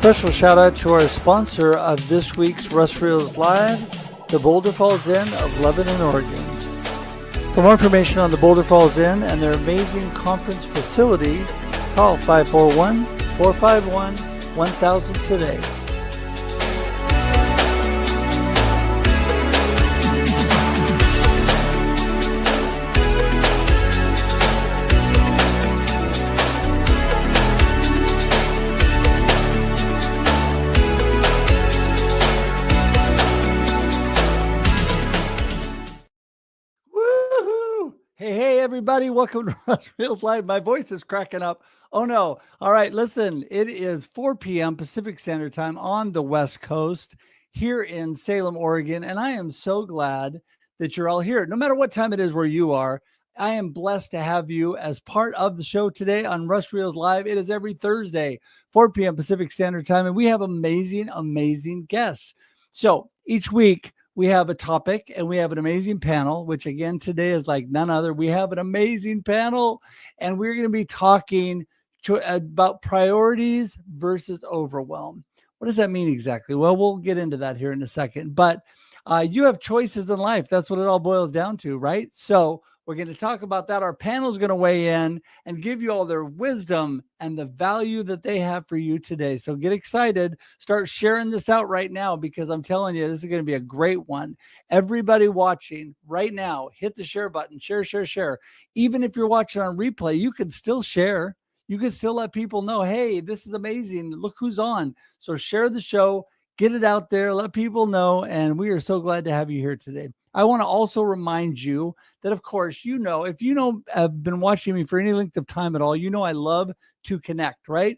special shout out to our sponsor of this week's Russ Reels Live, the Boulder Falls Inn of Lebanon, Oregon. For more information on the Boulder Falls Inn and their amazing conference facility, call 541-451-1000 today. Hey, everybody. Welcome to Russ Reels Live. My voice is cracking up. Oh, no. All right. Listen, it is 4 p.m. Pacific Standard Time on the West Coast here in Salem, Oregon. And I am so glad that you're all here. No matter what time it is where you are, I am blessed to have you as part of the show today on Russ Reels Live. It is every Thursday, 4 p.m. Pacific Standard Time. And we have amazing guests. So each week, we have a topic and we have an amazing panel, which again, today is like none other. We have an amazing panel and we're going to be talking about priorities versus overwhelm. What does that mean exactly? Well, we'll get into that here in a second, but you have choices in life. That's what it all boils down to, right? So we're going to talk about that. Our panel is going to weigh in and give you all their wisdom and the value that they have for you today. So get excited. Start sharing this out right now because I'm telling you, this is going to be a great one. Everybody watching right now, hit the share button. Share. Even if you're watching on replay, you can still share. You can still let people know, hey, this is amazing. Look who's on. So share the show. Get it out there. Let people know. And we are so glad to have you here today. I want to also remind you that, of course, if have been watching me for any length of time at all, I love to connect, right?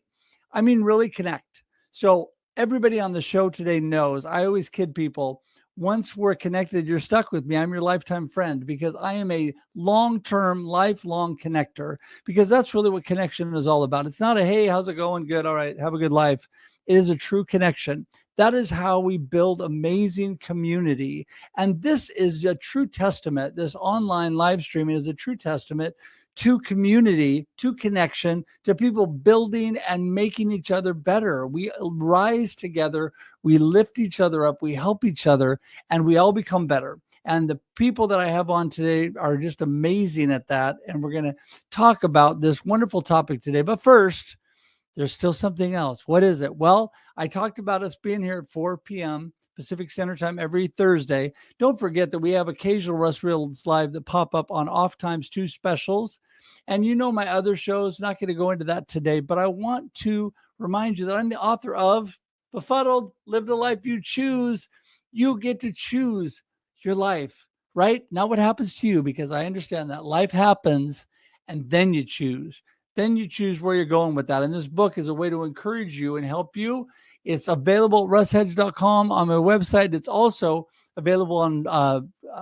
I mean, really connect. So everybody on the show today knows, I always kid people, once we're connected, you're stuck with me. I'm your lifetime friend because I am a long-term, lifelong connector because that's really what connection is all about. It's not a, hey, how's it going? Good. All right. Have a good life. It is a true connection. That is how we build amazing community. And this is a true testament. This online live streaming is a true testament to community, to connection, to people building and making each other better. We rise together, we lift each other up, we help each other, and we all become better. And the people that I have on today are just amazing at that. And we're going to talk about this wonderful topic today. But first, there's still something else. What is it? Well, I talked about us being here at 4 p.m. Pacific Standard Time every Thursday. Don't forget that we have occasional Russ Reels Live that pop up on Off Times 2 specials. And my other shows, not going to go into that today, but I want to remind you that I'm the author of Befuddled, Live the Life You Choose. You get to choose your life, right? Not what happens to you, because I understand that life happens and then you choose. Then you choose where you're going with that. And this book is a way to encourage you and help you. It's available at russhedge.com on my website. It's also available on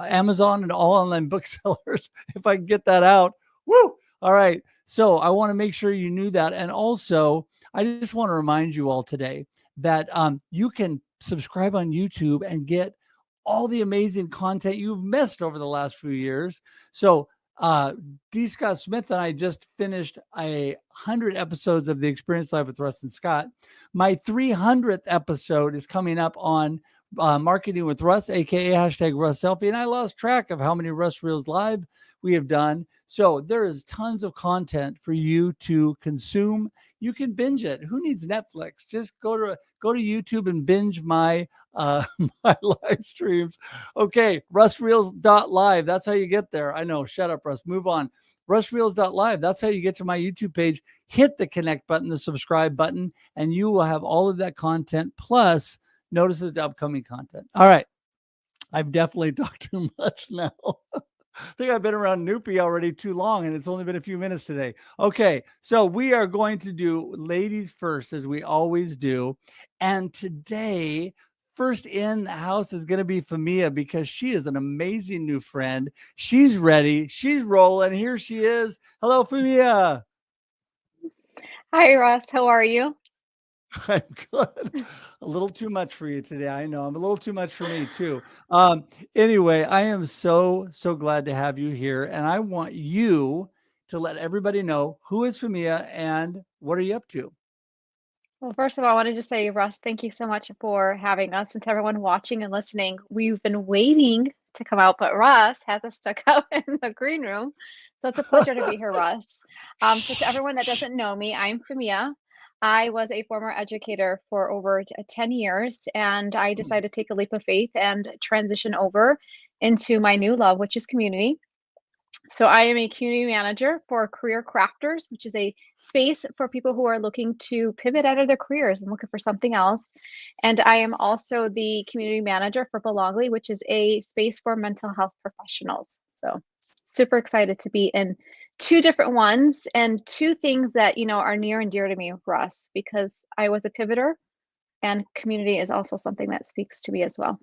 Amazon and all online booksellers, if I can get that out. Woo! All right. So I want to make sure you knew that. And also, I just want to remind you all today that you can subscribe on YouTube and get all the amazing content you've missed over the last few years. So D. Scott Smith and I just finished 100 episodes of the Experience Live with Russ and Scott. My 300th episode is coming up on Marketing with Russ, aka #Russ Selfie, and I lost track of how many Russ Reels Live we have done. So there is tons of content for you to consume. You can binge it. Who needs Netflix? Just go to YouTube and binge my my live streams. Okay, russreels.live. That's how you get there. I know. Shut up, Russ. Move on. russreels.live. That's how you get to my YouTube page. Hit the connect button, the subscribe button, and you will have all of that content plus notices to upcoming content. All right. I've definitely talked too much now. I think I've been around Nupi already too long, and it's only been a few minutes today. Okay, so we are going to do ladies first, as we always do. And today, first in the house is going to be Fihmiya, because she is an amazing new friend. She's ready. She's rolling. Here she is. Hello, Fihmiya. Hi, Russ. How are you? I'm good. A little too much for you today. I know. I'm a little too much for me too. Anyway, I am so glad to have you here. And I want you to let everybody know who is Fihmiya and what are you up to? Well, first of all, I wanted to say, Russ, thank you so much for having us. And to everyone watching and listening, we've been waiting to come out, but Russ has us stuck out in the green room. So it's a pleasure to be here, Russ. So to everyone that doesn't know me, I'm Fihmiya. I was a former educator for over 10 years, and I decided to take a leap of faith and transition over into my new love, which is community. So I am a community manager for Career Crafters, which is a space for people who are looking to pivot out of their careers and looking for something else. And I am also the community manager for Belongly, which is a space for mental health professionals. So super excited to be in two different ones and two things that, are near and dear to me, Russ, because I was a pivoter and community is also something that speaks to me as well.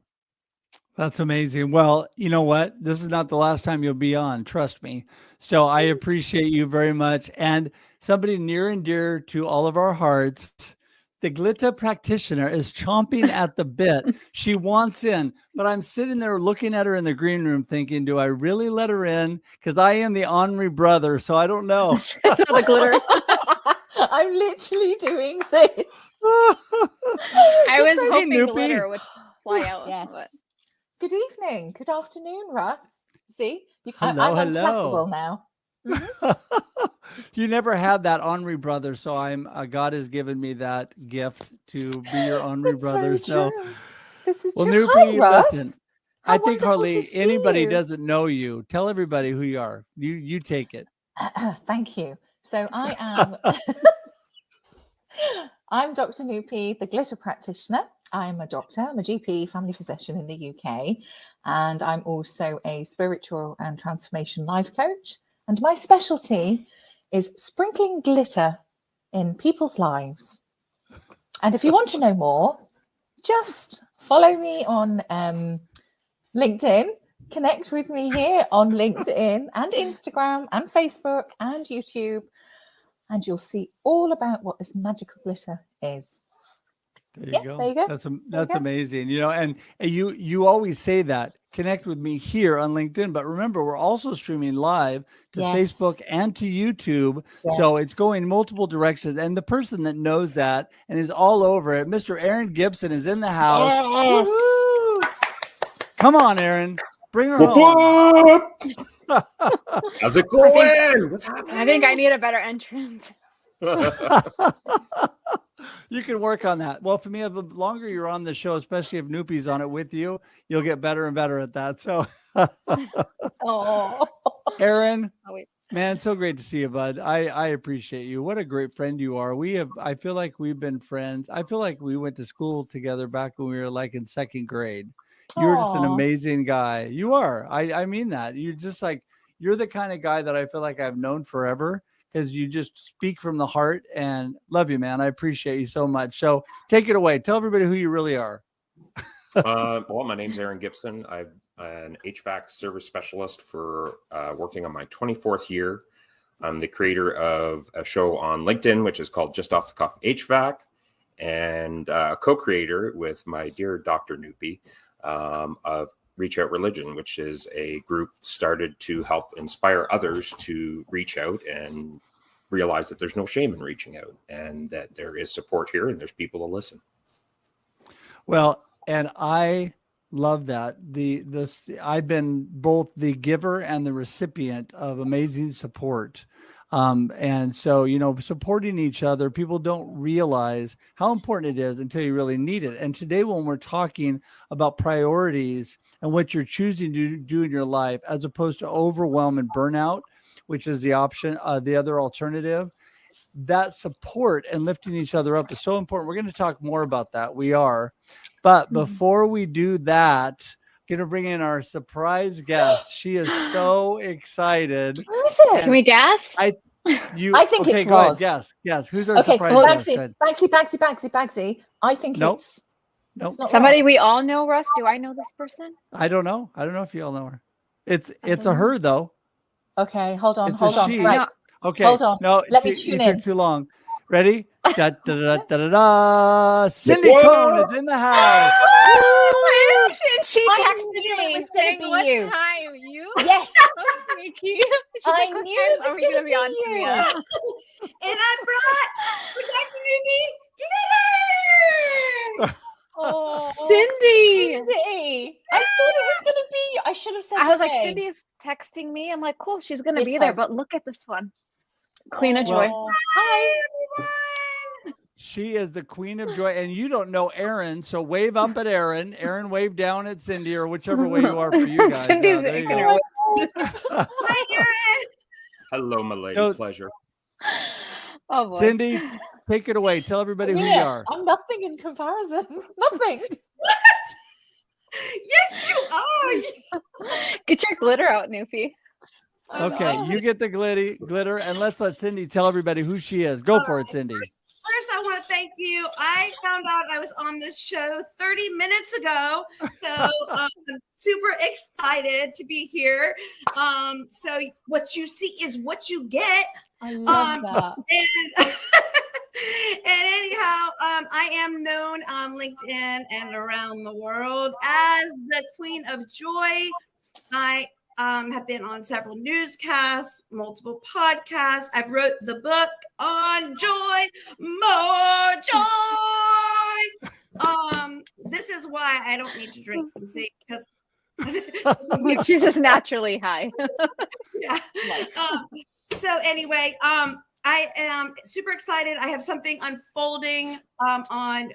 That's amazing. Well, you know what? This is not the last time you'll be on, trust me. So I appreciate you very much. And somebody near and dear to all of our hearts, the Glitta practitioner is chomping at the bit. She wants in, but I'm sitting there looking at her in the green room thinking, do I really let her in? Because I am the honorary brother, so I don't know. The glitter. I'm literally doing this. I was So hoping Nupi. glitter would fly out. Yes. But Good evening. Good afternoon, Russ. See, Hello, I'm hello. unflappable now. You never had that honorary brother, so God has given me that gift to be your honorary That's brother. very So, true. This is well, true. Nupi, Hi, Russ. listen, How I think wonderful to hardly see anybody you. doesn't know you. Tell everybody who you are. You take it. Thank you. So I am I'm Dr. Nupi, the glitter practitioner. I'm a doctor, I'm a GP, family physician in the UK, and I'm also a spiritual and transformation life coach. And my specialty is sprinkling glitter in people's lives. And if you want to know more, just follow me on LinkedIn, connect with me here on LinkedIn and Instagram and Facebook and YouTube, and you'll see all about what this magical glitter is. There Yeah, you go. there you go. That's go. amazing. And you always say that. Connect with me here on LinkedIn, but remember, we're also streaming live to Yes. Facebook and to YouTube. So it's Yes. going multiple directions. And the person that knows that and is all over it, Mr. Aaron Gibson, is in the house. Yes. Woo-hoo! Come on, Aaron. Bring her home. How's it going? What's happening? I think I need a better entrance. You can work on that. Well, for me, the longer you're on the show, especially if Nupi's on it with you, you'll get better and better at that. So, Oh, Aaron, Oh, wait. man, so great to see you, bud. I appreciate you. What a great friend you are. I feel like we've been friends. I feel like we went to school together back when we were like in second grade. You're just an Aw. amazing guy. You are. I mean that. You're the kind of guy that I feel like I've known forever, because you just speak from the heart, and love you, man. I appreciate you so much. So take it away. Tell everybody who you really are. Well, my name's Aaron Gibson. I'm an HVAC service specialist for working on my 24th year. I'm the creator of a show on LinkedIn, which is called Just Off the Cuff HVAC, and co-creator with my dear Dr. Nupi of Reach Out Religion, which is a group started to help inspire others to reach out and realize that there's no shame in reaching out, and that there is support here and there's people to listen. Well, and I love that. I've been both the giver and the recipient of amazing support. And so, supporting each other, people don't realize how important it is until you really need it. And today, when we're talking about priorities and what you're choosing to do in your life, as opposed to overwhelm and burnout, which is the option, the other alternative, that support and lifting each other up is so important. We're going to talk more about that. We are. But before we do that, going to bring in our surprise guest. She is so excited. Who is it? Can we guess? I think okay, it's go Ross. ahead. Guess. Who's our Okay, surprise guest? Go ahead. Bagsy. I think Nope. it's not Somebody Ross. we all know, Russ. Do I know this person? I don't know. I don't know if you all know her. It's don't a her though. Okay, hold on. It's a she. Right. Okay. Hold on. No, Let me you tune took in. too long. Ready? Da, da, da, da, da, da. Cindi What? Cohn is in the house. And she I texted knew it me was gonna saying, be "What you." time? You?" Yes, So sneaky. She's I like, "What knew time it was are we gonna gonna be on?" be you. Fihmiya? And I brought Dr. Nupi Glitter! Oh, Cindi! Cindi. I thought it was going to be you. I should have said I was your like, name. Cindy's texting me. I'm like, cool, she's gonna be there. Ditto. But look at this one. Queen of Oh, Joy. Hi. Hi, everyone! She is the queen of joy, and you don't know Aaron, so wave up at Aaron. Aaron, wave down at Cindi, or whichever way you are for you guys. Cindy's There you making go. her Hi, Aaron! Hello, my lady. So- Pleasure. Oh boy. Cindy, take it away. Tell everybody who you Fihmiya, are. I'm nothing in comparison. Nothing. Yes, you are! Get your glitter out, Nupi. Okay, you get the glitter, and let's let Cindi tell everybody who she is. Go for it, Cindi. First, I want to thank you. I found out I was on this show 30 minutes ago. So I'm super excited to be here. So what you see is what you get. I love that. And and anyhow, I am known on LinkedIn and around the world as the Queen of Joy. I have been on several newscasts, multiple podcasts. I've wrote the book on joy, more joy. This is why I don't need to drink, you see, because She's just naturally high. yeah. So anyway, I am super excited. I have something unfolding on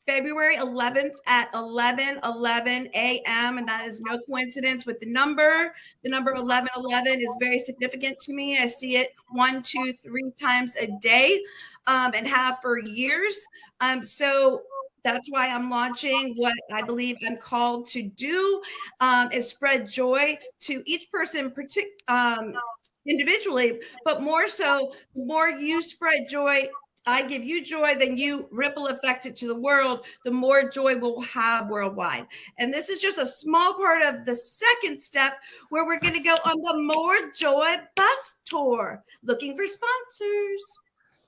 February 11th at 11:11 a.m. And that is no coincidence with the number. The number 11:11 is very significant to me. I see it 1, 2, 3 times a day and have for years. So that's why I'm launching what I believe I'm called to do is spread joy to each person individually, but more so, the more you spread joy, I give you joy, then you ripple effect it to the world, the more joy we'll have worldwide. And this is just a small part of the second step where we're going to go on the More Joy Bus Tour, looking for sponsors.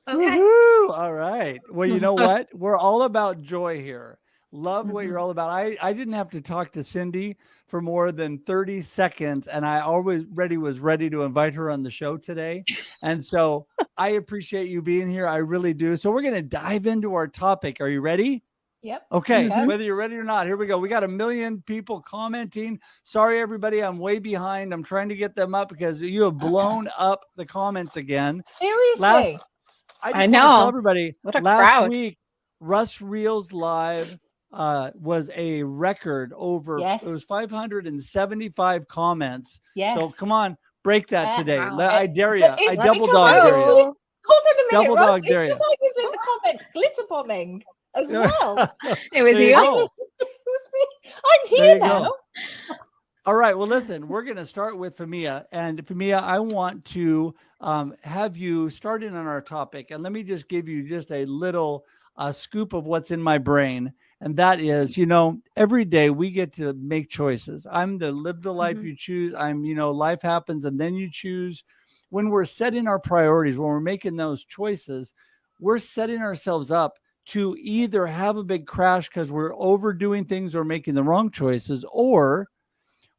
Okay. Woo-hoo! All right. Well, you know what? We're all about joy here. Love what you're all about. I didn't have to talk to Cindi for more than 30 seconds, and I always was ready to invite her on the show today. And so I appreciate you being here. I really do. So we're going to dive into our topic. Are you ready? Yep. Okay. Mhm. Whether you're ready or not, here we go. We got 1 million people commenting. Sorry, everybody. I'm way behind. I'm trying to get them up because you have blown up the comments again. Seriously. I I just want to know. tell everybody What a last crowd. week, Russ Reels Live was a record over. Yes. It was 575 comments. Yes. So come on, break that Yeah. today. Wow. I dare you. But I it's double because dog I was dare you. Hold on a minute, Double Russ. dog It's dare you. because I was in the comments glitter bombing as well. It was There you you. go. It was me. I'm There here you go. now. All right. Well, listen, we're going to start with Fihmiya. And Fihmiya, I want to have you start in on our topic. And let me just give you just a little scoop of what's in my brain. And that is, every day we get to make choices. I'm the live the life you choose. Life happens and then you choose. When we're setting our priorities, when we're making those choices, we're setting ourselves up to either have a big crash because we're overdoing things or making the wrong choices, or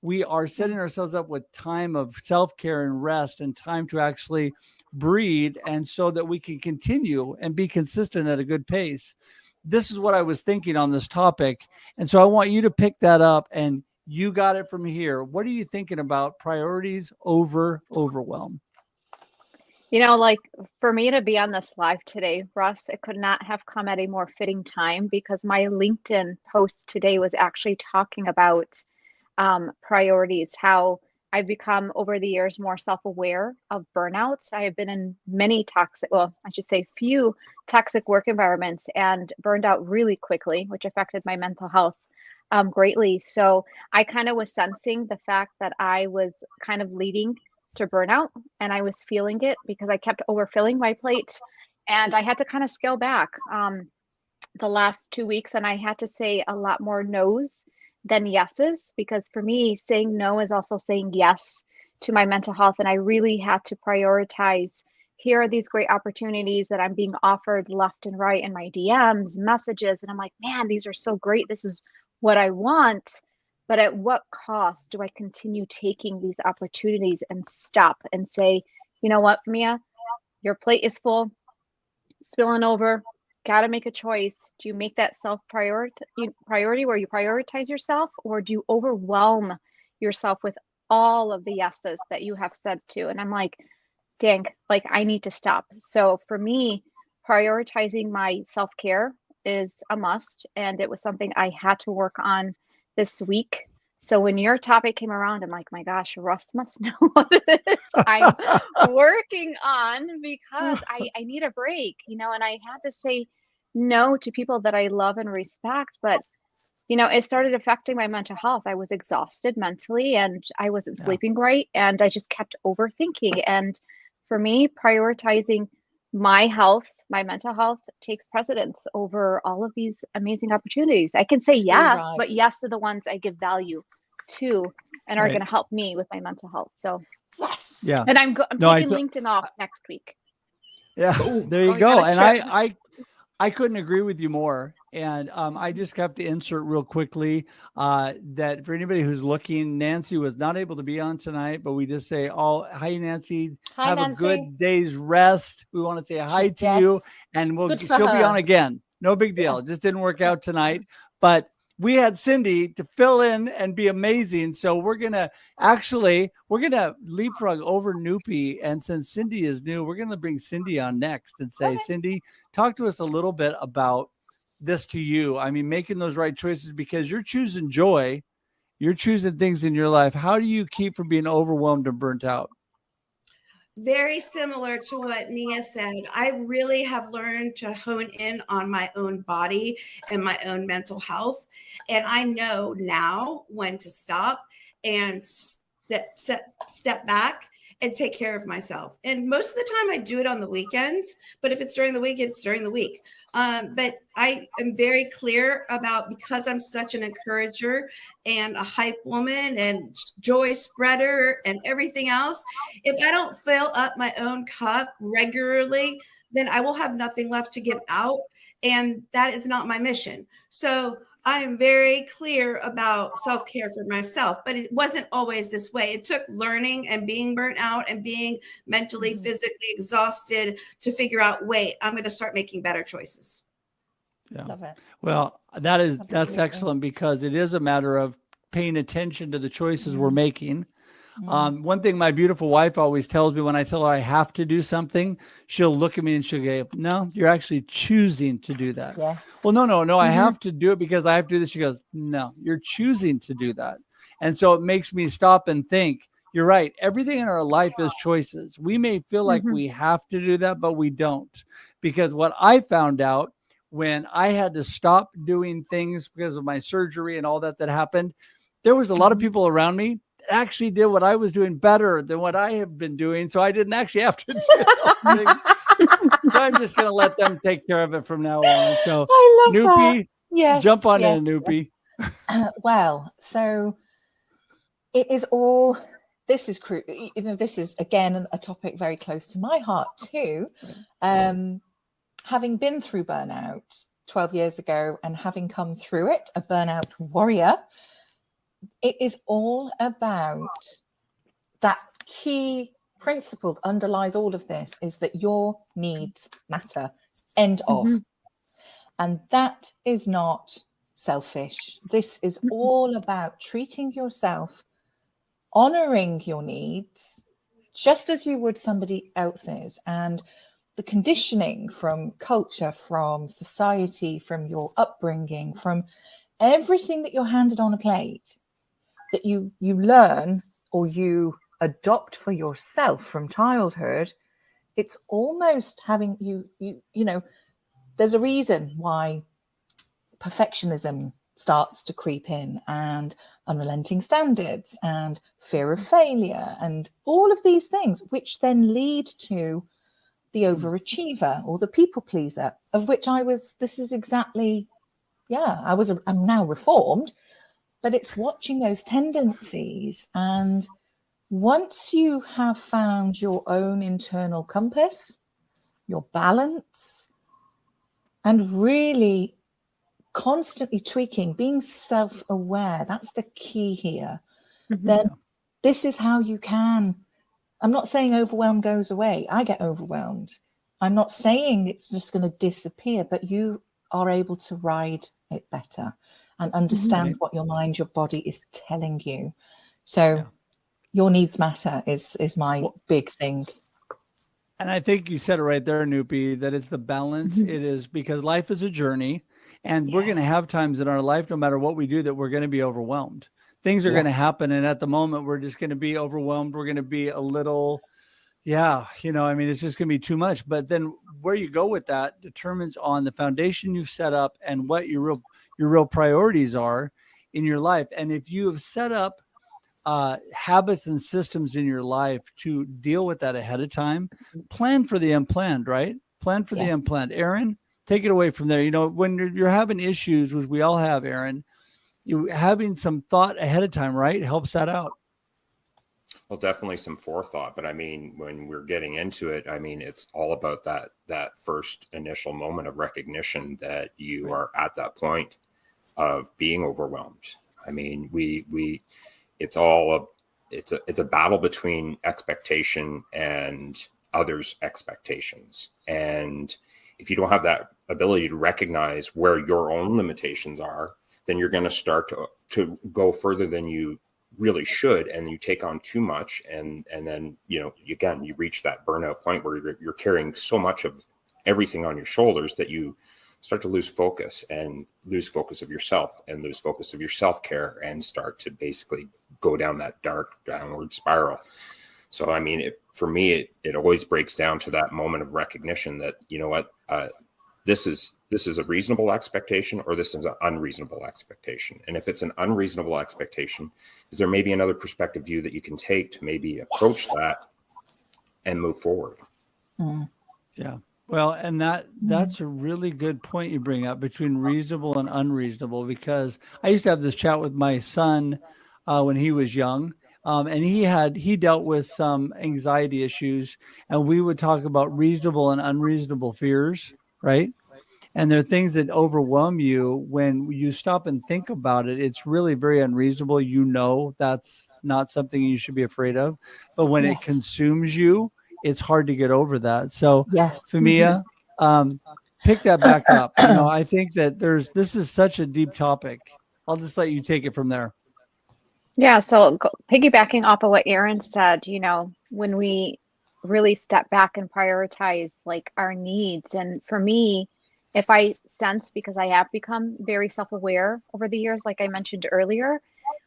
we are setting ourselves up with time of self-care and rest and time to actually breathe, and so that we can continue and be consistent at a good pace. This is what I was thinking on this topic. And so I want you to pick that up, and you got it from here. What are you thinking about priorities over overwhelm? Like for me to be on this live today, Russ, it could not have come at a more fitting time because my LinkedIn post today was actually talking about priorities, how I've become over the years more self-aware of burnout. I have been in few toxic work environments and burned out really quickly, which affected my mental health greatly. So I kind of was sensing the fact that I was kind of leading to burnout, and I was feeling it because I kept overfilling my plate, and I had to kind of scale back the last 2 weeks, and I had to say a lot more no's than yeses, because for me, saying no is also saying yes to my mental health. And I really had to prioritize, here are these great opportunities that I'm being offered left and right in my DMs, messages. And I'm like, man, these are so great. This is what I want. But at what cost do I continue taking these opportunities and stop and say, you know what, Fihmiya, your plate is full, spilling over. got to make a choice. Do you make that priority where you prioritize yourself, or do you overwhelm yourself with all of the yeses that you have said to? And I'm like, dang, like I need to stop. So for me, prioritizing my self-care is a must. And it was something I had to work on this week. So when your topic came around, I'm like, my gosh, Russ must know what it is I'm working on, because I need a break, you know, and I had to say no to people that I love and respect. But, you know, it started affecting my mental health. I was exhausted mentally and I wasn't sleeping right. And I just kept overthinking. And for me, prioritizing my health, my mental health takes precedence over all of these amazing opportunities. I can say yes, right. but yes to the ones I give value to and are going to help me with my mental health. So Yes. Yeah. and I'm taking LinkedIn off next week. Yeah. There you go. And I couldn't agree with you more. And I just have to insert real quickly that for anybody who's looking, Nancy was not able to be on tonight, but we just say, hi, Nancy. Hi, have Nancy. a good day's rest. We want to say hi to you, and she'll be on again. No big deal. It just didn't work out tonight, but we had Cindi to fill in and be amazing. So we're going to leapfrog over Nupi. And since Cindi is new, we're going to bring Cindi on next and say, Cindi, talk to us a little bit about this to you. I mean, making those right choices, because you're choosing joy. You're choosing things in your life. How do you keep from being overwhelmed and burnt out? Very similar to what Nia said. I really have learned to hone in on my own body and my own mental health. And I know now when to stop and step back and take care of myself. And most of the time I do it on the weekends, but if it's during the week, it's during the week. But I am very clear about, because I'm such an encourager and a hype woman and joy spreader and everything else, if I don't fill up my own cup regularly, then I will have nothing left to give out. And that is not my mission. So I am very clear about self-care for myself, but it wasn't always this way. It took learning and being burnt out and being mentally, physically exhausted to figure out, wait, I'm going to start making better choices. Yeah. Love it. Well, that's excellent, because it is a matter of paying attention to the choices we're making. One thing my beautiful wife always tells me when I tell her I have to do something, she'll look at me and she'll go, no, you're actually choosing to do that. Yes. Well, no, I have to do it because I have to do this. She goes, no, you're choosing to do that. And so it makes me stop and think, you're right. Everything in our life is choices. We may feel like we have to do that, but we don't. Because what I found out when I had to stop doing things because of my surgery and all that happened, there was a lot of people around me actually did what I was doing better than what I have been doing. So I didn't actually have to do things. So I'm just going to let them take care of it from now on. So I love Nupi, that. Yes, jump on in, Nupi. Well, so it is all, this is this is again a topic very close to my heart too. Having been through burnout 12 years ago and having come through it, a burnout warrior, it is all about that key principle that underlies all of this, is that your needs matter. End of. And that is not selfish. This is all about treating yourself, honoring your needs, just as you would somebody else's. And the conditioning from culture, from society, from your upbringing, from everything that you're handed on a plate, that you learn or you adopt for yourself from childhood, it's almost having you know, there's a reason why perfectionism starts to creep in, and unrelenting standards and fear of failure and all of these things, which then lead to the overachiever or the people pleaser, of which I'm now reformed. But it's watching those tendencies. And once you have found your own internal compass, your balance, and really constantly tweaking, being self-aware, that's the key here, then this is how you can. I'm not saying overwhelm goes away. I get overwhelmed. I'm not saying it's just going to disappear, but you are able to ride it better and understand what your mind, your body is telling you. So your needs matter is my big thing. And I think you said it right there, Nupi, that it's the balance. It is, because life is a journey, and we're going to have times in our life, no matter what we do, that we're going to be overwhelmed. Things are going to happen. And at the moment, we're just going to be overwhelmed. We're going to be a little, it's just going to be too much. But then where you go with that determines on the foundation you've set up and what your real priorities are in your life. And if you have set up habits and systems in your life to deal with that ahead of time, plan for the unplanned, right? Plan for the unplanned. Aaron, take it away from there. When you're having issues, which we all have, Aaron, you having some thought ahead of time, right? Helps that out. Well, definitely some forethought, but when we're getting into it, it's all about that first initial moment of recognition that you are at that point of being overwhelmed. It's a battle between expectation and others' expectations. And if you don't have that ability to recognize where your own limitations are, then you're going to start to go further than you really should, and you take on too much, and then you reach that burnout point where you're carrying so much of everything on your shoulders that you start to lose focus of yourself and lose focus of your self-care, and start to basically go down that dark downward spiral. So for me it always breaks down to that moment of recognition that this is a reasonable expectation, or this is an unreasonable expectation. And if it's an unreasonable expectation, is there maybe another perspective view that you can take to maybe approach that and move forward? Yeah. Well, and that's a really good point you bring up between reasonable and unreasonable, because I used to have this chat with my son when he was young. And he dealt with some anxiety issues, and we would talk about reasonable and unreasonable fears, right? And there are things that overwhelm you when you stop and think about it. It's really very unreasonable. That's not something you should be afraid of. But when it consumes you, it's hard to get over that. So, Fihmiya, pick that back up. I think that this is such a deep topic. I'll just let you take it from there. Yeah. So piggybacking off of what Aaron said, when we really step back and prioritize like our needs. And for me, if I sense, because I have become very self-aware over the years, like I mentioned earlier,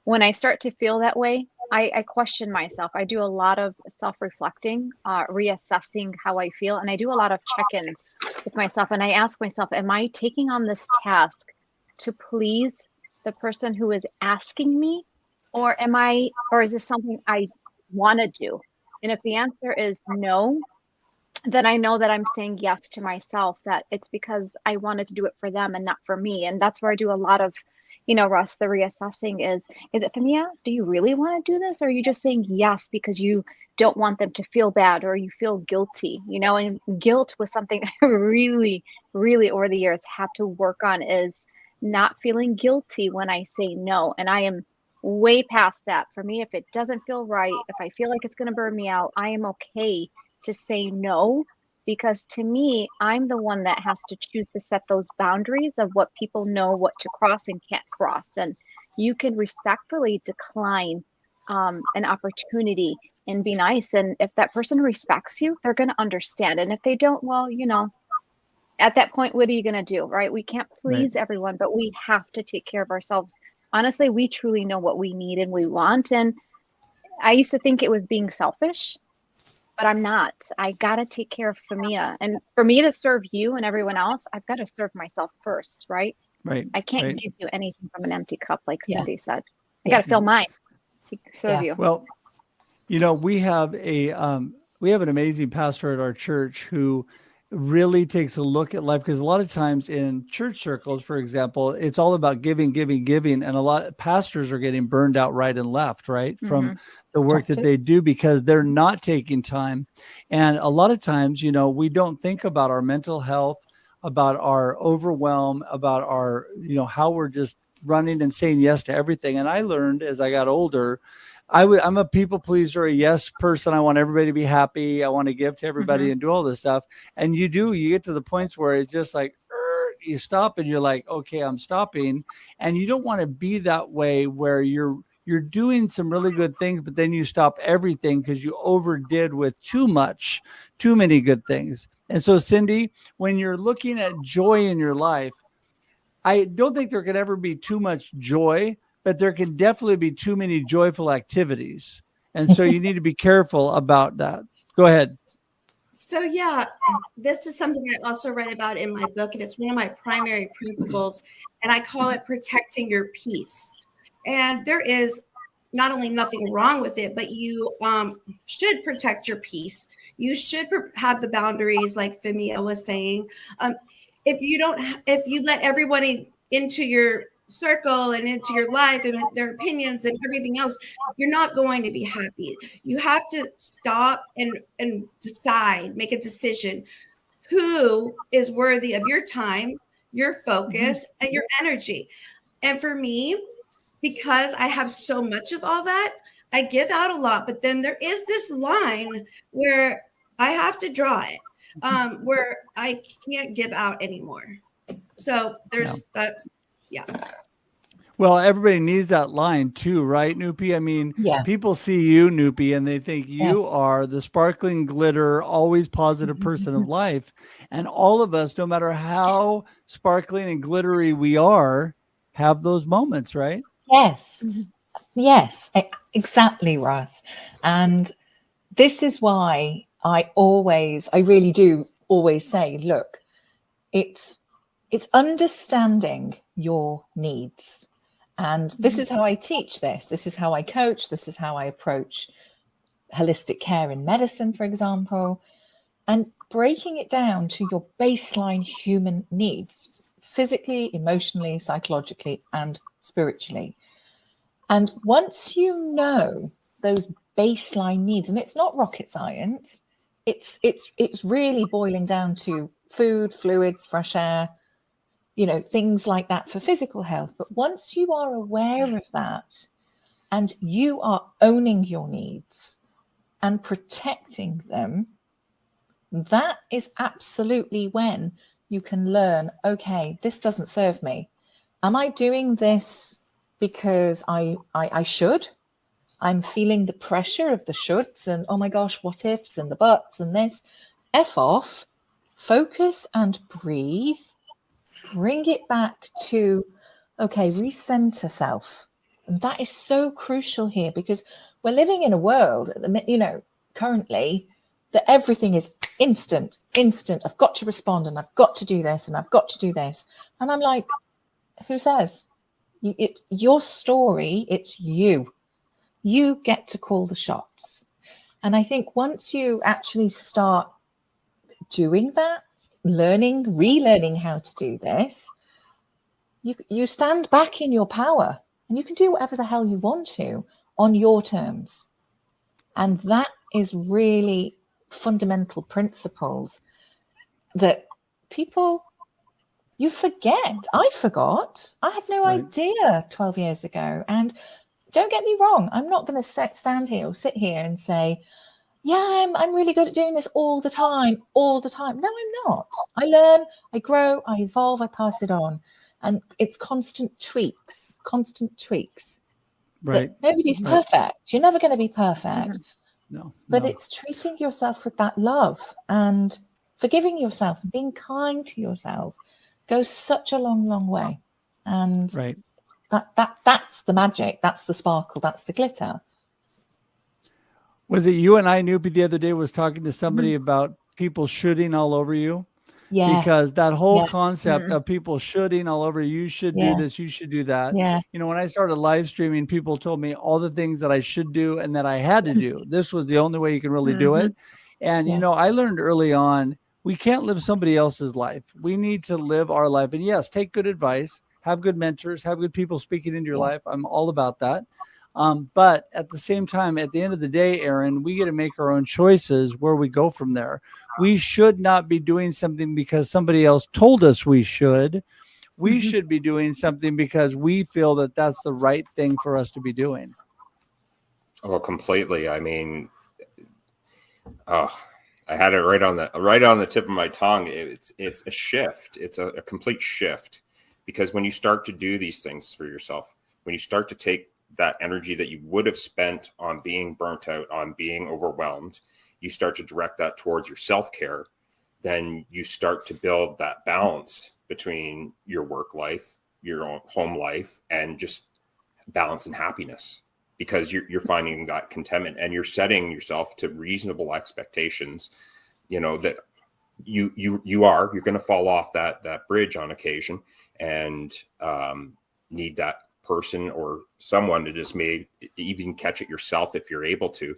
when I start to feel that way, I question myself. I do a lot of self-reflecting, reassessing how I feel. And I do a lot of check-ins with myself. And I ask myself, am I taking on this task to please the person who is asking me? Or is this something I want to do? And if the answer is no, then I know that I'm saying yes to myself, that it's because I wanted to do it for them and not for me. And that's where I do a lot of, Russ, the reassessing is it Fihmiya? Do you really want to do this? Or are you just saying yes because you don't want them to feel bad, or you feel guilty, and guilt was something I really, really over the years had to work on, is not feeling guilty when I say no. And I am way past that. For me, if it doesn't feel right, if I feel like it's going to burn me out, I am okay to say no, because to me, I'm the one that has to choose to set those boundaries of what people know what to cross and can't cross. And you can respectfully decline an opportunity and be nice. And if that person respects you, they're going to understand. And if they don't, well, at that point, what are you going to do, right? We can't please everyone, but we have to take care of ourselves. Honestly, we truly know what we need and we want. And I used to think it was being selfish, but I'm not. I got to take care of Fihmiya. And for me to serve you and everyone else, I've got to serve myself first, right? Right. I can't give you anything from an empty cup, like Cindi said. I got to fill mine to serve you. Well, we have an amazing pastor at our church who really takes a look at life, because a lot of times in church circles, for example, it's all about giving, and a lot of pastors are getting burned out right and left, right, from the work that they do, because they're not taking time. And a lot of times, we don't think about our mental health, about our overwhelm, about our, how we're just running and saying yes to everything. And I learned as I got older I'm a people pleaser, a yes person. I want everybody to be happy. I want to give to everybody and do all this stuff. And you get to the points where it's just like, you stop and you're like, okay, I'm stopping. And you don't want to be that way where you're doing some really good things, but then you stop everything because you overdid with too many good things. And so, Cindi, when you're looking at joy in your life, I don't think there can ever be too much joy, but there can definitely be too many joyful activities. And so you need to be careful about that. Go ahead. So yeah, this is something I also read about in my book, and it's one of my primary principles, and I call it protecting your peace. And there is not only nothing wrong with it, but you should protect your peace. You should have the boundaries, like Fihmiya was saying. If you let everybody into your circle and into your life and their opinions and everything else, you're not going to be happy. You have to stop and decide, make a decision who is worthy of your time, your focus, and your energy. And for me, because I have so much of all that, I give out a lot, but then there is this line where I have to draw it, where I can't give out anymore. So that's. Well, everybody needs that line too, right, Nupi? I mean, people see you, Nupi, and they think you are the sparkling glitter, always positive person of life. And all of us, no matter how sparkling and glittery we are, have those moments, right? Yes. Yes, exactly, Russ. And this is why I really do always say, look, it's understanding your needs. And this is how I teach this. This is how I coach. This is how I approach holistic care in medicine, for example, and breaking it down to your baseline human needs, physically, emotionally, psychologically, and spiritually. And once you know those baseline needs, and it's not rocket science, it's really boiling down to food, fluids, fresh air, things like that for physical health. But once you are aware of that and you are owning your needs and protecting them, that is absolutely when you can learn, okay, this doesn't serve me. Am I doing this because I should? I'm feeling the pressure of the shoulds and, oh my gosh, what ifs and the buts and this. F off, focus and breathe. Bring it back to, okay, recenter self. And that is so crucial here because we're living in a world, currently, that everything is instant. I've got to respond and I've got to do this and I've got to do this. And I'm like, who says? Your story, it's you. You get to call the shots. And I think once you actually start doing that, relearning how to do this, you stand back in your power and you can do whatever the hell you want to on your terms. And that is really fundamental principles that you forget. I forgot. I had no idea 12 years ago. And don't get me wrong, I'm not going to stand here or sit here and say, yeah, I'm really good at doing this all the time. No, I'm not. I learn, I grow, I evolve, I pass it on. And it's constant tweaks. Right. But nobody's perfect. You're never going to be perfect. No. But it's treating yourself with that love and forgiving yourself and being kind to yourself goes such a long, long way. And that's the magic. That's the sparkle. That's the glitter. Was it you and I, Nupi, the other day was talking to somebody about people shooting all over you? Yeah. Because that whole concept of people shooting all over you should do this, you should do that. Yeah. When I started live streaming, people told me all the things that I should do and that I had to do. This was the only way you can really do it. And, I learned early on, we can't live somebody else's life. We need to live our life. And yes, take good advice, have good mentors, have good people speaking into your life. I'm all about that. But at the same time, at the end of the day, Aaron, we get to make our own choices where we go from there. We should not be doing something because somebody else told us we should. We should be doing something because we feel that that's the right thing for us to be doing. Oh, completely. I mean, oh, I had it right on the tip of my tongue. It's a shift. It's a complete shift, because when you start to do these things for yourself, when you start to take that energy that you would have spent on being burnt out, on being overwhelmed, you start to direct that towards your self-care, then you start to build that balance between your work life, your own home life, and just balance and happiness, because you're finding that contentment, and you're setting yourself to reasonable expectations, that you're going to fall off that bridge on occasion, and need that person or someone to just even catch it yourself, if you're able to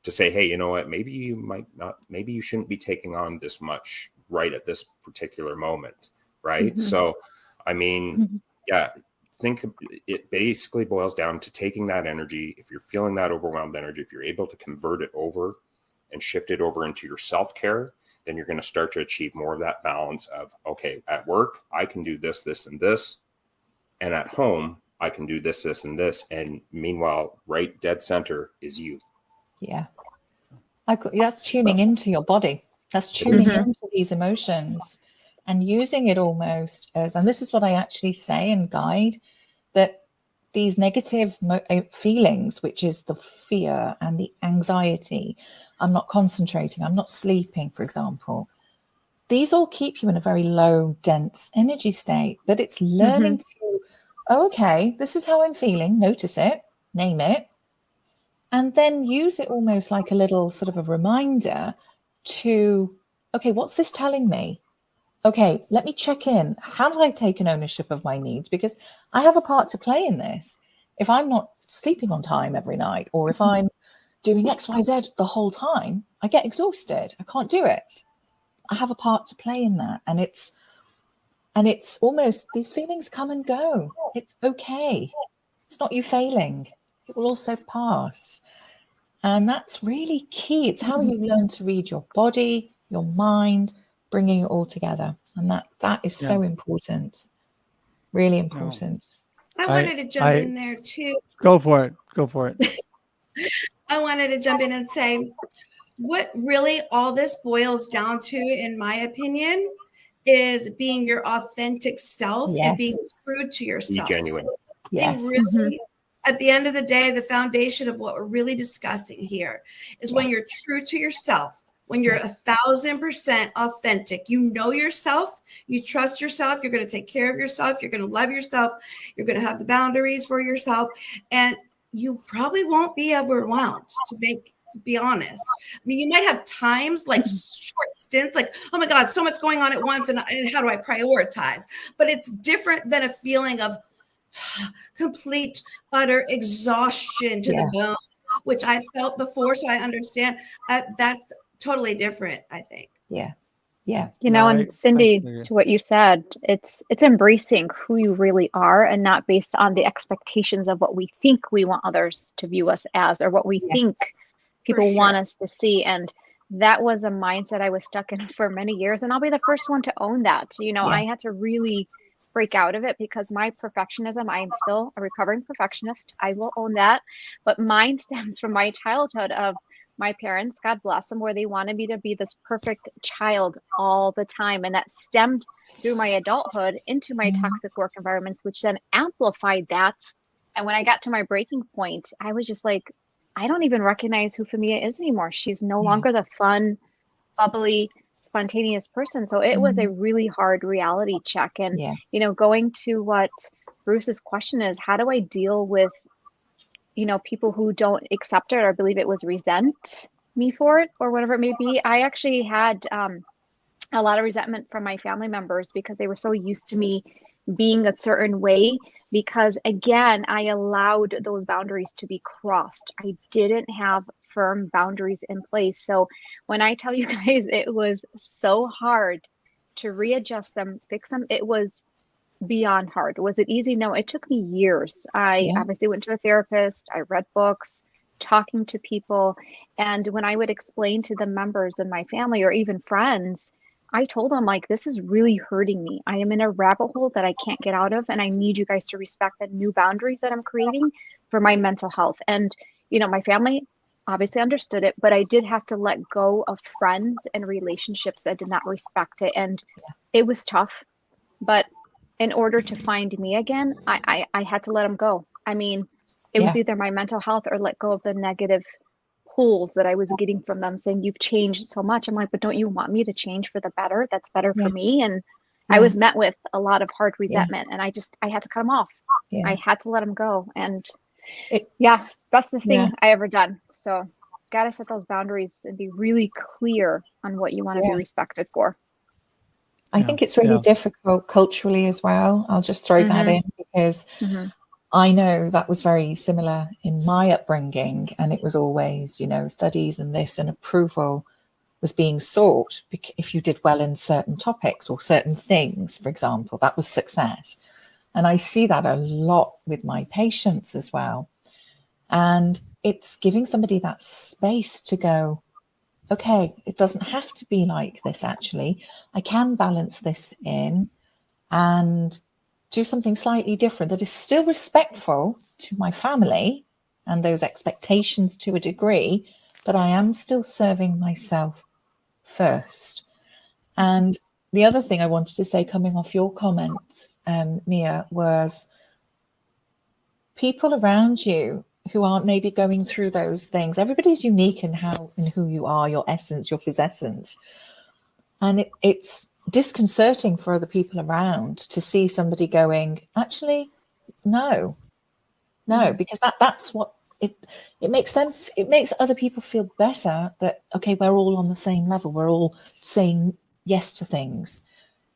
say, hey, you know what, maybe you shouldn't be taking on this much right at this particular moment. Right. Mm-hmm. So, I mean, yeah, think it basically boils down to taking that energy. If you're feeling that overwhelmed energy, if you're able to convert it over and shift it over into your self-care, then you're going to start to achieve more of that balance of, okay, at work, I can do this, this, and this. And at home, I can do this, this, and this. And meanwhile, right dead center is you. Yeah. That's tuning into your body. That's tuning into these emotions and using it almost as, and this is what I actually say and guide, that these negative feelings, which is the fear and the anxiety, I'm not concentrating, I'm not sleeping, for example, these all keep you in a very low, dense energy state. But it's learning to, okay, this is how I'm feeling, notice it, name it, and then use it almost like a little sort of a reminder to, okay, what's this telling me? Okay, let me check in. Have I taken ownership of my needs? Because I have a part to play in this. If I'm not sleeping on time every night, or if I'm doing X, Y, Z the whole time, I get exhausted. I can't do it. I have a part to play in that. And it's almost, these feelings come and go. It's okay. It's not you failing. It will also pass. And that's really key. It's how you learn to read your body, your mind, bringing it all together. And that is so important. Really important. I wanted to jump in there too. Go for it. I wanted to jump in and say, what really all this boils down to, in my opinion, is being your authentic self and being true to yourself. Be genuine. Yes. Really, at the end of the day, the foundation of what we're really discussing here is when you're true to yourself, when you're 1,000% authentic, you know yourself, you trust yourself, you're going to take care of yourself, you're going to love yourself, you're going to have the boundaries for yourself, and you probably won't be overwhelmed, to be honest. I mean, you might have times like short stints, like, oh my God, so much going on at once, and how do I prioritize? But it's different than a feeling of complete, utter exhaustion to the bone, which I felt before, so I understand. That's totally different, I think. Yeah. And Cindi, to what you said, it's embracing who you really are, and not based on the expectations of what we think we want others to view us as, or what we think people want us to see. And that was a mindset I was stuck in for many years, and I'll be the first one to own that. I had to really break out of it, because my perfectionism, I am still a recovering perfectionist, I will own that, but mine stems from my childhood of my parents, God bless them, where they wanted me to be this perfect child all the time. And that stemmed through my adulthood into my toxic work environments, which then amplified that. And when I got to my breaking point, I was just like, I don't even recognize who Fihmiya is anymore. She's no longer the fun, bubbly, spontaneous person. So it was a really hard reality check. And, going to what Bruce's question is, how do I deal with people who don't accept it or believe it was resent me for it or whatever it may be? I actually had a lot of resentment from my family members, because they were so used to me being a certain way, because again, I allowed those boundaries to be crossed. I didn't have firm boundaries in place. So when I tell you guys, it was so hard to readjust them, fix them. It was beyond hard. Was it easy? No, it took me years. I obviously went to a therapist. I read books, talking to people. And when I would explain to the members in my family or even friends, I told them, like, this is really hurting me. I am in a rabbit hole that I can't get out of. And I need you guys to respect the new boundaries that I'm creating for my mental health. And, my family obviously understood it, but I did have to let go of friends and relationships that did not respect it. And it was tough, but in order to find me again, I had to let them go. I mean, it was either my mental health or let go of the negative pulls that I was getting from them saying, you've changed so much. I'm like, but don't you want me to change for the better? That's better for me. And I was met with a lot of hard resentment, and I had to cut them off. I had to let them go. And that's the thing I ever done. So got to set those boundaries and be really clear on what you want to be respected for. I think it's really difficult culturally as well. I'll just throw that in because I know that was very similar in my upbringing, and it was always, studies and this, and approval was being sought if you did well in certain topics or certain things, for example, that was success. And I see that a lot with my patients as well. And it's giving somebody that space to go, okay, it doesn't have to be like this, actually. I can balance this in and do something slightly different that is still respectful to my family and those expectations to a degree, but I am still serving myself first. And the other thing I wanted to say, coming off your comments, Mia, was people around you who aren't maybe going through those things. Everybody's unique in who you are, your essence, your physsessence. And it's disconcerting for other people around to see somebody going, actually, no, because that's what it makes them. It makes other people feel better that, okay, we're all on the same level. We're all saying yes to things.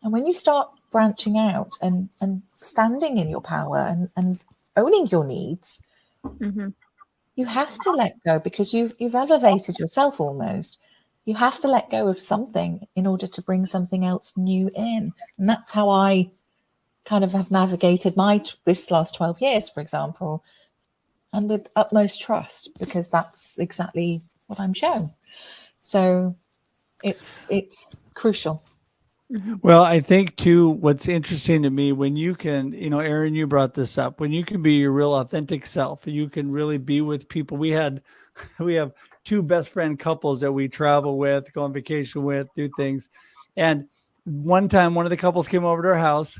And when you start branching out and standing in your power and owning your needs, you have to let go, because you've elevated yourself almost. You have to let go of something in order to bring something else new in. And that's how I kind of have navigated this last 12 years, for example, and with utmost trust, because that's exactly what I'm shown. So it's crucial. Well, I think too, what's interesting to me, when you can, Erin, you brought this up, when you can be your real authentic self, you can really be with people. We have two best friend couples that we travel with, go on vacation with, do things. And one time, one of the couples came over to our house,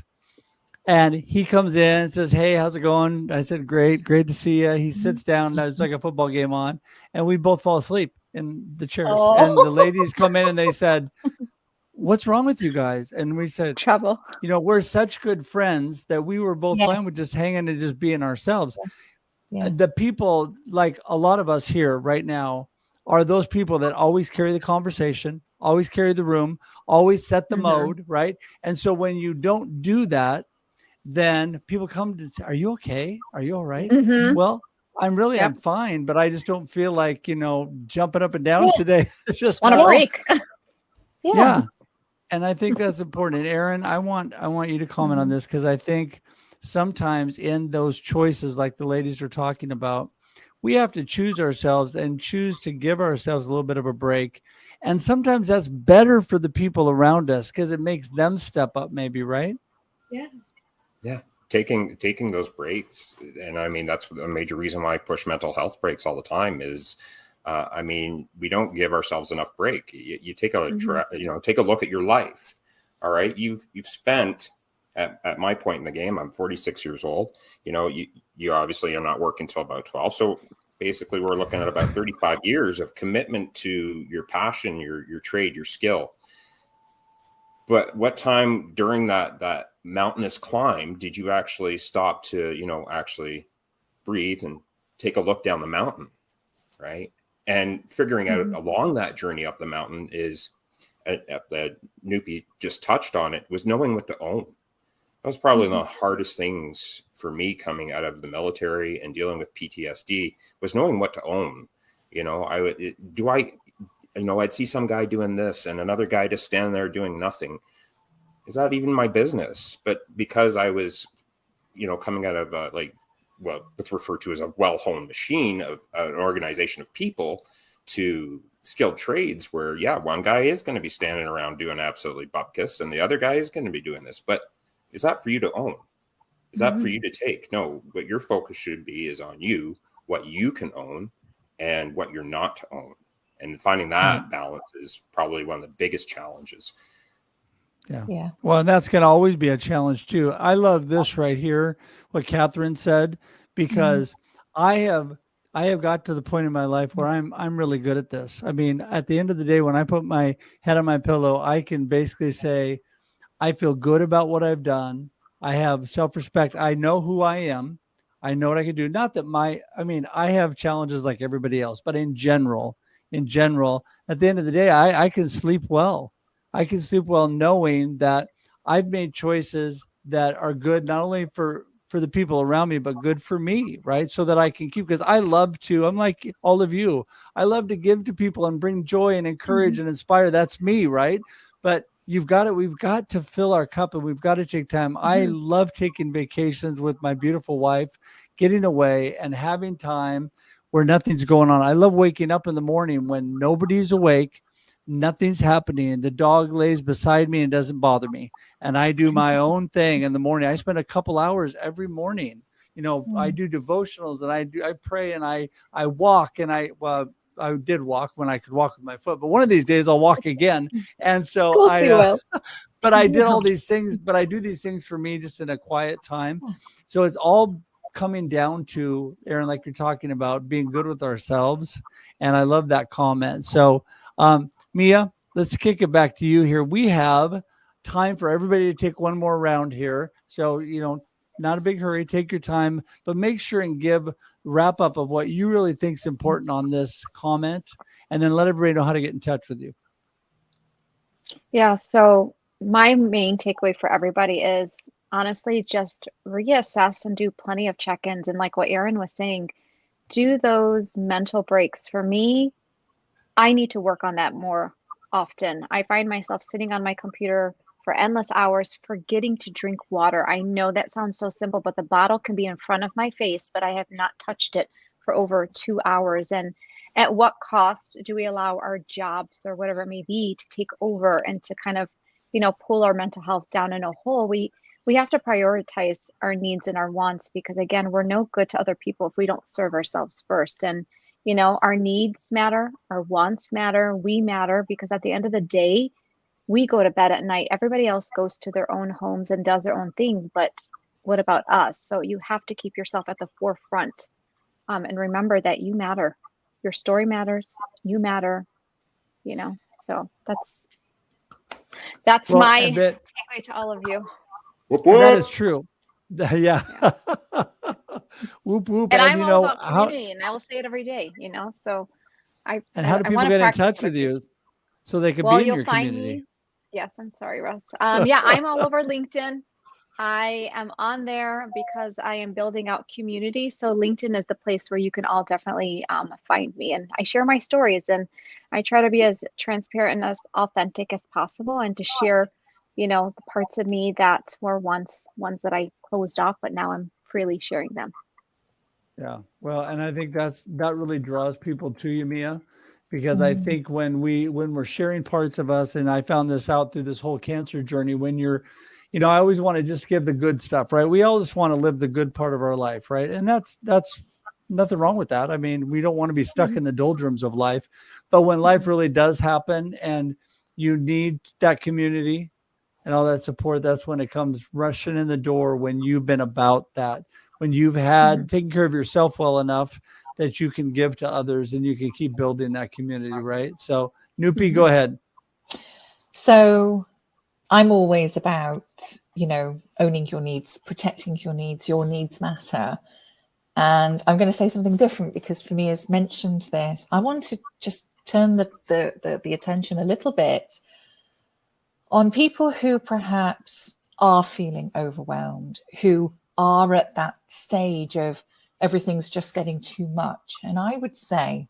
and he comes in and says, "Hey, how's it going?" I said, "Great to see you." He sits down. There's like a football game on, and we both fall asleep in the chairs. Oh. And the ladies come in and they said, "What's wrong with you guys?" And we said, trouble. We're such good friends that we were both fine with just hanging and just being ourselves. The people, like a lot of us here right now, are those people that always carry the conversation, always carry the room, always set the mode, right? And so when you don't do that, then people come to say, "Are you okay? Are you all right?" Well, I'm fine, but I just don't feel like, jumping up and down today. It's just want a break. Yeah. And I think that's important. And Erin, I want you to comment on this, because I think sometimes in those choices, like the ladies are talking about, we have to choose ourselves and choose to give ourselves a little bit of a break. And sometimes that's better for the people around us, because it makes them step up, maybe, right? Yeah. Taking those breaks. And I mean, that's a major reason why I push mental health breaks all the time is, we don't give ourselves enough break. You take take a look at your life. All right. You've spent at my point in the game, I'm 46 years old. You obviously are not working until about 12. So basically we're looking at about 35 years of commitment to your passion, your trade, your skill. But what time during that mountainous climb did you actually stop to, actually breathe and take a look down the mountain? Right. And figuring out along that journey up the mountain is, that Nupi just touched on it, was knowing what to own. That was probably the hardest things for me coming out of the military and dealing with PTSD, was knowing what to own. I'd see some guy doing this and another guy just standing there doing nothing. Is that even my business? But because I was, coming out of what's referred to as a well-honed machine of an organization of people to skilled trades where, one guy is going to be standing around doing absolutely bupkis and the other guy is going to be doing this. But is that for you to own? Is that for you to take? No, what your focus should be is on you, what you can own, and what you're not to own. And finding that balance is probably one of the biggest challenges. Yeah. Well, and that's going to always be a challenge too. I love this right here, what Catherine said, because I have got to the point in my life where I'm really good at this. I mean, at the end of the day, when I put my head on my pillow, I can basically say, I feel good about what I've done. I have self-respect. I know who I am. I know what I can do. Not that I have challenges like everybody else, but in general, at the end of the day, I can sleep well. I can sleep well knowing that I've made choices that are good, not only for the people around me, but good for me, right? So that I can keep, because I love to, I'm like all of you, I love to give to people and bring joy and encourage and inspire. That's me, right? But we've got to fill our cup, and we've got to take time. I love taking vacations with my beautiful wife, getting away and having time where nothing's going on. I love waking up in the morning when nobody's awake, nothing's happening, and the dog lays beside me and doesn't bother me. And I do my own thing in the morning. I spend a couple hours every morning. I do devotionals, and I pray, and I walk, and I did walk when I could walk with my foot, but one of these days I'll walk again. And so but I did all these things, but I do these things for me just in a quiet time. So it's all coming down to, Aaron, like you're talking about, being good with ourselves. And I love that comment. So, Mia, let's kick it back to you here. We have time for everybody to take one more round here. So, not a big hurry, take your time, but make sure and wrap up of what you really think is important on this comment, and then let everybody know how to get in touch with you. Yeah. So my main takeaway for everybody is honestly just reassess and do plenty of check-ins. And like what Aaron was saying, do those mental breaks. For me, I need to work on that more often. I find myself sitting on my computer for endless hours, forgetting to drink water. I know that sounds so simple, but the bottle can be in front of my face, but I have not touched it for over 2 hours. And at what cost do we allow our jobs or whatever it may be to take over and to kind of, pull our mental health down in a hole? We have to prioritize our needs and our wants, because again, we're no good to other people if we don't serve ourselves first. And our needs matter, our wants matter, we matter, because at the end of the day, we go to bed at night. Everybody else goes to their own homes and does their own thing. But what about us? So you have to keep yourself at the forefront, and remember that you matter. Your story matters. You matter. So that's my takeaway to all of you. Whoop, whoop. That is true. Yeah. Whoop, whoop. And I'm all about community, and I will say it every day, so And how do people get in touch with you so they can be in your community? Yes, I'm sorry, Russ. Yeah, I'm all over LinkedIn. I am on there because I am building out community. So LinkedIn is the place where you can all definitely find me. And I share my stories, and I try to be as transparent and as authentic as possible, and to share, the parts of me that were once ones that I closed off, but now I'm freely sharing them. Yeah. Well, and I think that really draws people to you, Mia, because I think when we're sharing parts of us, and I found this out through this whole cancer journey, when you're, I always want to just give the good stuff, right? We all just want to live the good part of our life, right? And that's nothing wrong with that. I mean, we don't want to be stuck in the doldrums of life, but when life really does happen and you need that community and all that support, that's when it comes rushing in the door, when you've been about that, when you've had taken care of yourself well enough that you can give to others and you can keep building that community, right? So Nupi, go ahead. So I'm always about, owning your needs, protecting your needs matter. And I'm going to say something different, because for me, as mentioned this, I want to just turn the attention a little bit on people who perhaps are feeling overwhelmed, who are at that stage of everything's just getting too much. And I would say,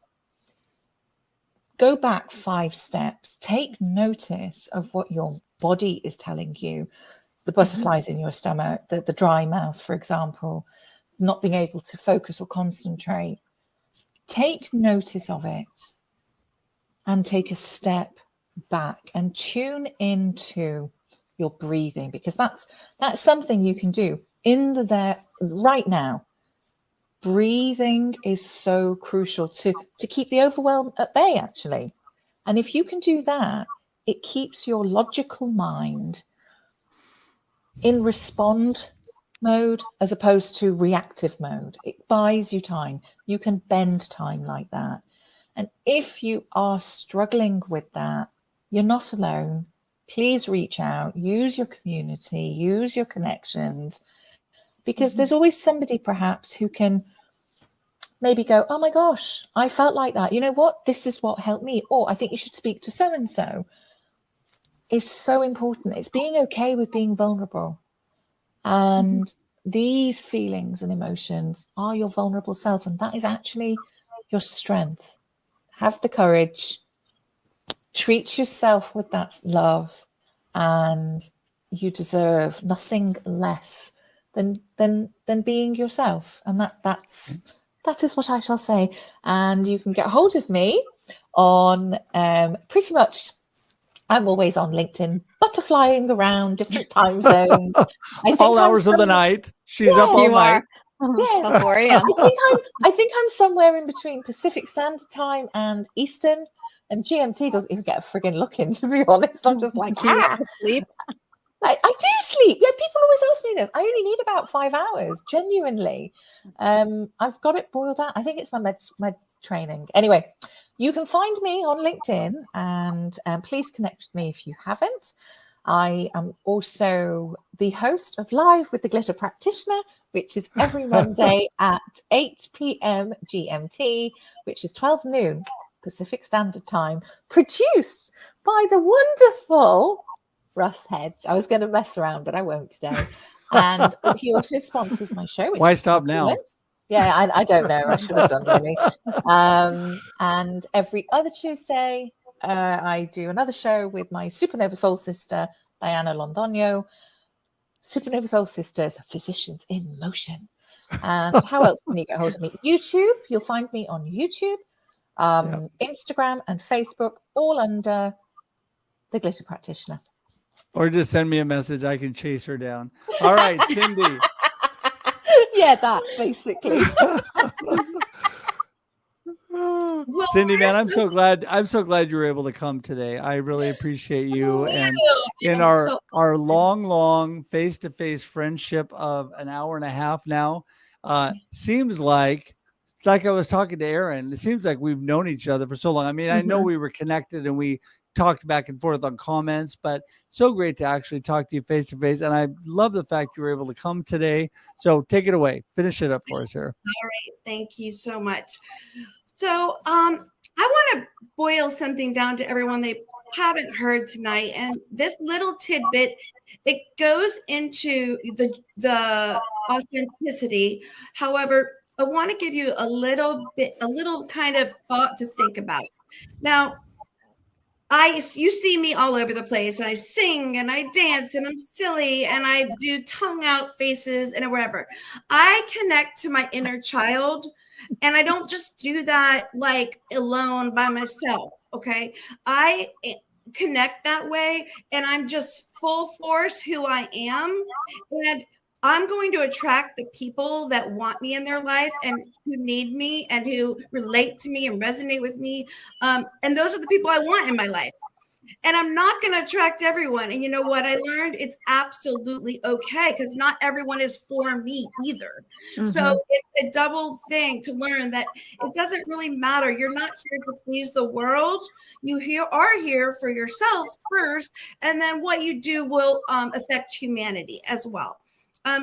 go back 5 steps, take notice of what your body is telling you, the butterflies in your stomach, the dry mouth, for example, not being able to focus or concentrate. Take notice of it and take a step back and tune into your breathing, because that's something you can do in there right now. breathing is so crucial to keep the overwhelm at bay, actually. And if you can do that, it keeps your logical mind in respond mode as opposed to reactive mode. It buys you time. You can bend time like that. And if you are struggling with that, you're not alone. Please reach out, use your community, use your connections, because there's always somebody perhaps who can maybe go, oh my gosh, I felt like that. You know what? This is what helped me. Or I think you should speak to so-and-so. It's so important. It's being okay with being vulnerable. And these feelings and emotions are your vulnerable self. And that is actually your strength. Have the courage. Treat yourself with that love. And you deserve nothing less than being yourself. And that is what I shall say. And you can get hold of me on pretty much, I'm always on LinkedIn, butterflying around different time zones. All hours of the night. She's up all night. Yes. Till 4 a.m. I think I'm somewhere in between Pacific Standard Time and Eastern. And GMT doesn't even get a friggin' look in, to be honest. I'm just like, sleep. I do sleep. Yeah, people always ask me this. I only need about 5 hours, genuinely. I've got it boiled out. I think it's my med training. Anyway, you can find me on LinkedIn, and please connect with me if you haven't. I am also the host of Live with the Glitter Practitioner, which is every Monday at 8 p.m. GMT, which is 12 noon Pacific Standard Time, produced by the wonderful Russ Hedge. I was going to mess around, but I won't today. And he also sponsors my show. Why stop now? Yeah, I don't know. I should have done, really. And every other Tuesday, I do another show with my Supernova Soul sister, Diana Londonio. Supernova Soul Sisters, Physicians in Motion. And how else can you get hold of me? YouTube. You'll find me on YouTube, Instagram and Facebook, all under The Glitter Practitioner. Or just send me a message. I can chase her down. All right, Cindi. Yeah, that basically. Cindi, man, I'm so glad you were able to come today. I really appreciate you. And in our long face-to-face friendship of an hour and a half now, seems like I was talking to Aaron. It seems like we've known each other for so long. I mean, I know we were connected and we talked back and forth on comments, but so great to actually talk to you face to face. And I love the fact you were able to come today. So take it away. Finish it up for us here. All right. Thank you so much. So I want to boil something down to everyone they haven't heard tonight. And this little tidbit, it goes into the authenticity. However, I want to give you a little kind of thought to think about. Now, you see me all over the place. I sing and I dance and I'm silly and I do tongue out faces and whatever. I connect to my inner child, and I don't just do that like alone by myself. Okay. I connect that way, and I'm just full force who I am. And I'm going to attract the people that want me in their life and who need me and who relate to me and resonate with me. And those are the people I want in my life. And I'm not going to attract everyone. And you know what I learned? It's absolutely okay, because not everyone is for me either. So it's a double thing to learn that it doesn't really matter. You're not here to please the world. You are here for yourself first. And then what you do will affect humanity as well.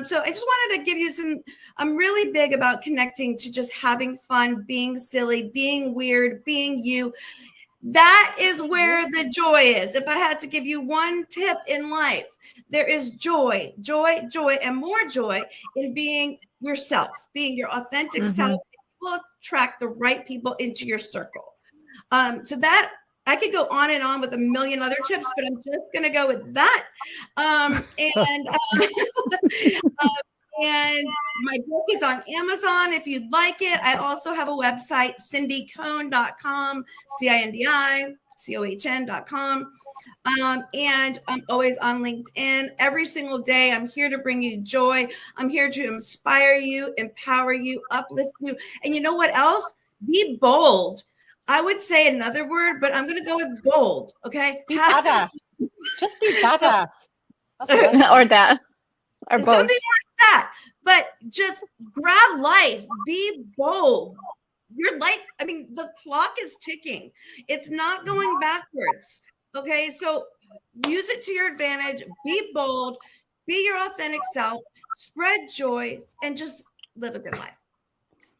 So I just wanted to give you I'm really big about connecting to just having fun, being silly, being weird, being you. That is where the joy is. If I had to give you one tip in life, there is joy, and more joy in being yourself, being your authentic self. You will attract the right people into your circle. So that I could go on and on with a million other tips, but I'm just going to go with that. And my book is on Amazon if you'd like it. I also have a website, cindicohn.com, Cindi. Cohn.com. And I'm always on LinkedIn. Every single day, I'm here to bring you joy. I'm here to inspire you, empower you, uplift you. And you know what else? Be bold. I would say another word, but I'm going to go with bold. Okay. Be badass. Just be badass. That's what I Or that. Or both. Something like that. But just grab life. Be bold. Your life, I mean, the clock is ticking. It's not going backwards. Okay. So use it to your advantage. Be bold. Be your authentic self. Spread joy and just live a good life.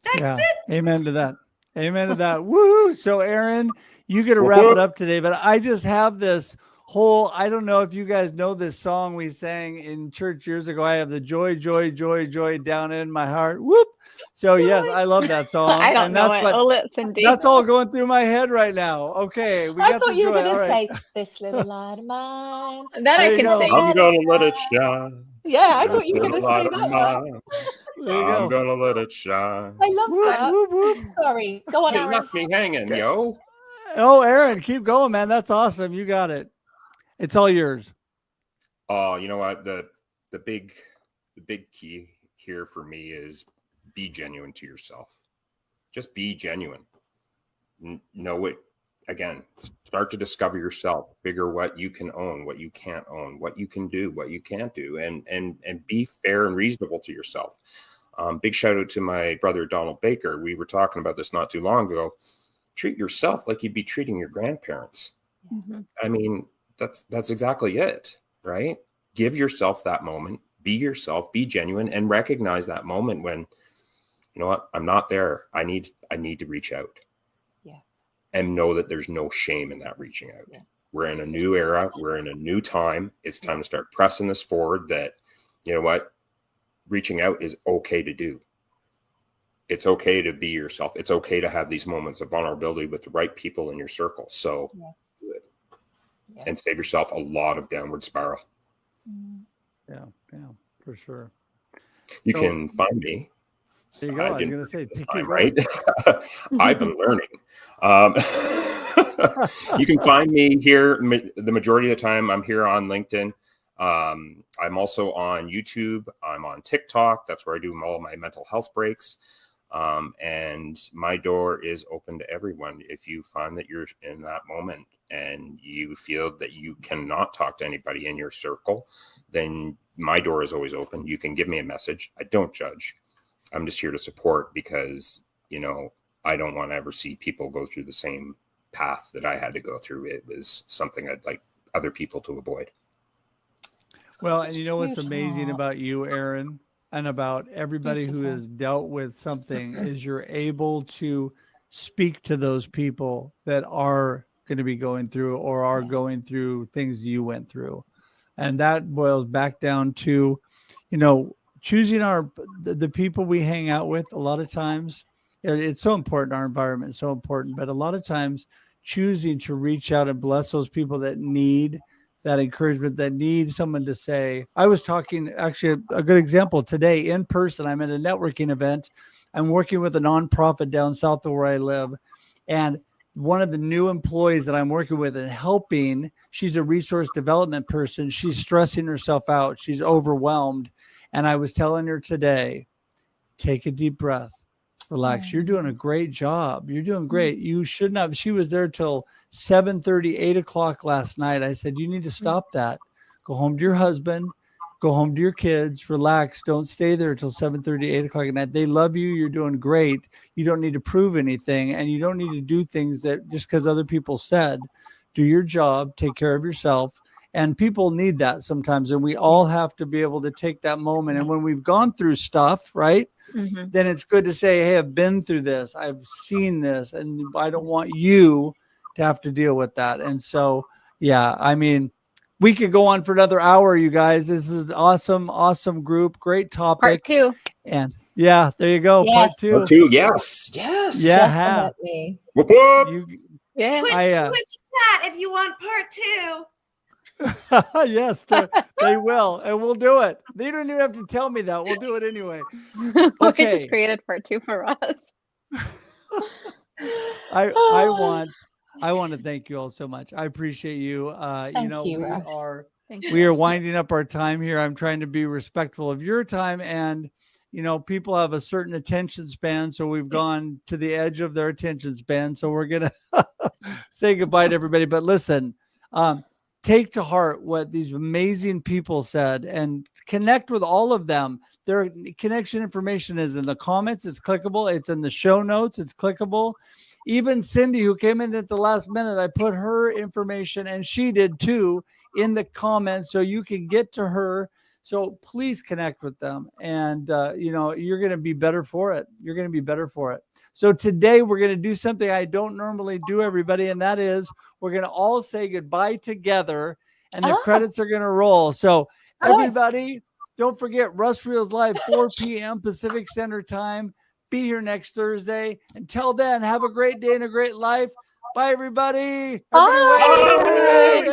That's it. Amen to that. Amen to that. Woo! So, Aaron, you get to wrap it up today, but I just have this whole, I don't know if you guys know this song we sang in church years ago. I have the joy, joy, joy, joy down in my heart. Whoop. So, yes, I love that song. I don't know it. Cindi. That's all going through my head right now. Okay. We I got thought the you were joy. going to Right. say, this little light of mine. That I can sing. I'm gonna let it shine. Yeah, I thought you were going to say that one. I'm gonna let it shine. I love that. Whoop, whoop. Sorry. Go on, You Aaron. left me hanging, yo. Oh, Aaron, keep going, man. That's awesome. You got it. It's all yours. Oh, you know what? The big key here for me is be genuine to yourself. Just be genuine. Know it. Again, start to discover yourself, figure what you can own, what you can't own, what you can do, what you can't do, and be fair and reasonable to yourself. Big shout out to my brother, Donald Baker. We were talking about this not too long ago. Treat yourself like you'd be treating your grandparents. Mm-hmm. I mean, that's exactly it, right? Give yourself that moment, be yourself, be genuine, and recognize that moment when, you know what, I'm not there. I need to reach out. And know that there's no shame in that reaching out. Yeah. We're in a new era. We're in a new time. It's time to start pressing this forward that, you know what, reaching out is okay to do. It's okay to be yourself. It's okay to have these moments of vulnerability with the right people in your circle. So do it. Yeah. And save yourself a lot of downward spiral. Yeah, for sure. You can find me. There you go. I was going to say, right? I've been learning. You can find me here. The majority of the time I'm here on LinkedIn. I'm also on YouTube. I'm on TikTok. That's where I do all my mental health breaks. And my door is open to everyone. If you find that you're in that moment and you feel that you cannot talk to anybody in your circle, then my door is always open. You can give me a message. I don't judge. I'm just here to support because, you know, I don't want to ever see people go through the same path that I had to go through. It was something I'd like other people to avoid. Well, and you know what's amazing about you, Aaron, and about everybody who has dealt with something is you're able to speak to those people that are going to be going through or are going through things you went through. And that boils back down to, you know, choosing the people we hang out with. A lot of times it's so important. Our environment is so important, but a lot of times choosing to reach out and bless those people that need that encouragement, that need someone to say. I was talking, actually a good example today in person. I'm at a networking event. I'm working with a nonprofit down south of where I live. And one of the new employees that I'm working with and helping, she's a resource development person. She's stressing herself out. She's overwhelmed. And I was telling her today, take a deep breath, relax. You're doing a great job. You're doing great. You should not. She was there till 7:30, 8 o'clock last night. I said, you need to stop that. Go home to your husband, go home to your kids, relax. Don't stay there till 7:30, 8 o'clock at night. They love you. You're doing great. You don't need to prove anything. And you don't need to do things that just because other people said. Do your job, take care of yourself. And people need that sometimes. And we all have to be able to take that moment. And when we've gone through stuff, right, then it's good to say, hey, I've been through this. I've seen this. And I don't want you to have to deal with that. And so, yeah, I mean, we could go on for another hour, you guys. This is an awesome group. Great topic. Part 2. And yeah, there you go. Yes. Part 2. Yes. Yeah. Definitely. Whoop, whoop. Yeah. Twitch that if you want part 2. Yes, they will, and we'll do it. They don't even have to tell me that. We'll do it anyway. We just created part 2 for us. I I want to thank you all so much. I appreciate you. Thank you, Russ. We are winding up our time here. I'm trying to be respectful of your time, and people have a certain attention span, so we've gone to the edge of their attention span. So we're gonna say goodbye to everybody. But listen, take to heart what these amazing people said and connect with all of them. Their connection information is in the comments. It's clickable. It's in the show notes. It's clickable. Even Cindi, who came in at the last minute, I put her information, and she did too, in the comments, so you can get to her. So please connect with them, and you're going to be better for it. You're going to be better for it. So today we're going to do something I don't normally do, everybody, and that is we're going to all say goodbye together, and the credits are going to roll. So everybody, don't forget Russ Reels Live, 4 p.m. Pacific Standard Time. Be here next Thursday. Until then, have a great day and a great life. Bye, everybody. Bye. Everybody